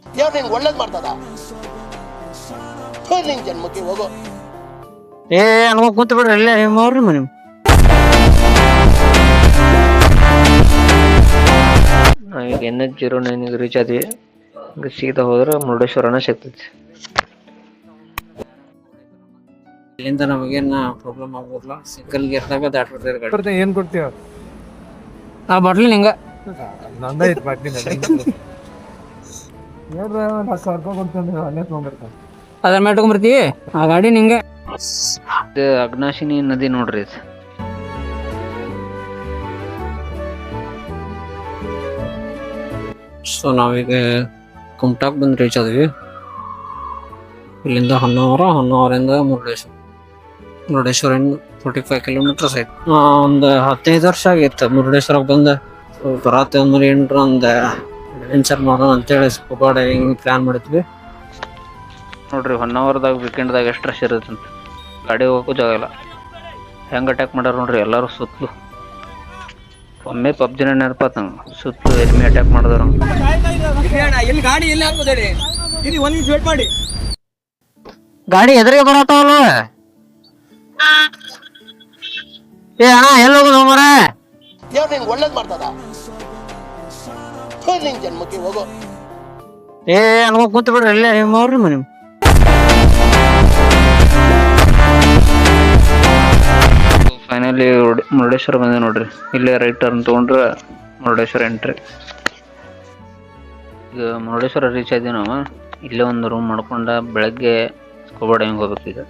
ದೇವ್ರು ನಿಂಗೆ ಒಳ್ಳೇದು ಮಾಡ್ತದ ನಿನ್ ಜನ್ಮಕ್ಕೆ ಹೋಗೋ ಏ ಅನ್ಕೊ ಕೂತ್ ಬಿಡ್ರಿ ಇಲ್ಲೇ ಅವ್ರಿ ಮನೆ ಈಗ NH-09 ರೀಚ್ ಆದ್ವಿ. ಸೀದಾ ಹೋದ್ರೆ ಮುರುಡೇಶ್ವರನ ಸಿಗ್ತೈತಿ. ಇಲ್ಲಿಂದ ನಮಗೇನು ಪ್ರಾಬ್ಲಮ್ ಆಗೋದಿಲ್ಲ. ಸಿಂಗಲ್ ಗೇರ್ನಾಗ ದಾಟ್ಬಿಡ್ತಾರೆ ಗಾಡಿ. ಏನ್ ಕೊಡ್ತೀವ ಆ ಬಾಟ್ಲಿ ನಿಂಗ ನಂದೈತ್ ಬಾಟ್ಲಿ ಅದ್ರ ಮೇಲೆ ಇಟ್ಕೊಂಡ್ಬರ್ತೀವಿ. ಆ ಗಾಡಿ ನಿಂಗೆ. ಇದು ಅಗ್ನಾಶಿನಿ ನದಿ ನೋಡ್ರಿ ಇದು. ಸೊ ನಾವೀಗ ಕುಮಟಾಕ್ ಬಂದು ರೀಚ್ ಆದ್ವಿ. ಇಲ್ಲಿಂದ ಹೊನ್ನಾವರಿಂದ ಮುರುಡೇಶ್ವರ 45 ಕಿಲೋಮೀಟರ್ಸ್ ಐತಿ. ಒಂದು 15 ವರ್ಷ ಆಗಿತ್ತು ಮುರುಡೇಶ್ವರಕ್ಕೆ ಬಂದು. ಬರತ್ತೆ ಅಂದ್ರೆ ಏನ್ರ ಒಂದು ಅಡ್ವೆಂಚರ್ ಮಾಡೋಣ ಅಂತೇಳಿ ಸ್ಕೂಬಾ ಡೈವಿಂಗ್ ಪ್ಲಾನ್ ಮಾಡಿದ್ವಿ. ನೋಡ್ರಿ ಹೊನ್ನಾವರದಾಗ ವೀಕೆಂಡ್ದಾಗ ಎಷ್ಟು ರಶ್ ಇರುತ್ತಂತ. ಗಾಡಿ ಹೋಗೋಕ್ಕೂ ಜಾಗ ಇಲ್ಲ. ಹೆಂಗೆ ಅಟ್ಯಾಕ್ ಮಾಡ್ಯಾರ ನೋಡ್ರಿ ಎಲ್ಲರೂ ಸುತ್ತಲೂ. ಒಮ್ಮೆ ಪಬ್ಜಿನ ನೆನಪಾತ ನಂಗೆ. ಸುತ್ತಲೂ ಎಮ್ಮೆ ಅಟ್ಯಾಕ್ ಮಾಡಿದ್ರು. ಗಾಡಿ ಎದುರಿಗೆ ಬರತ್ತಾವಲ್ಲ. ಏ ಅಣ್ಣ ಎಲ್ಲಿ ಹೋಗುದು ಮರ? ದೇವ್ರು ನಿಂಗೆ ಒಳ್ಳೇದು ಮಾಡ್ತದ ನಿನ್ ಜನ್ಮಕ್ಕೆ ಹೋಗೋ ಏ ಅನ್ಕೊ ಕೂತ್ ಬಿಡ್ರಿ ಇಲ್ಲೇ ಅವ್ರಿ ಮನೆ ಫೈನಲಿ ಮುರುಡೇಶ್ವರ ಬಂದೆ ನೋಡ್ರಿ. ಇಲ್ಲೇ ರೈಟ್ ಟರ್ನ್ ತೊಗೊಂಡ್ರೆ ಮುರುಡೇಶ್ವರ ಎಂಟ್ರಿ. ಈಗ ಮುರುಡೇಶ್ವರ ರೀಚ್ ಆದ್ವಿ ನಾವು. ಇಲ್ಲೇ ಒಂದು ರೂಮ್ ಮಾಡ್ಕೊಂಡ ಬೆಳಗ್ಗೆ ಸ್ಕೂಬಾ ಡೈವಿಂಗ್ ಹೋಗ್ಬೇಕು ಈಗ.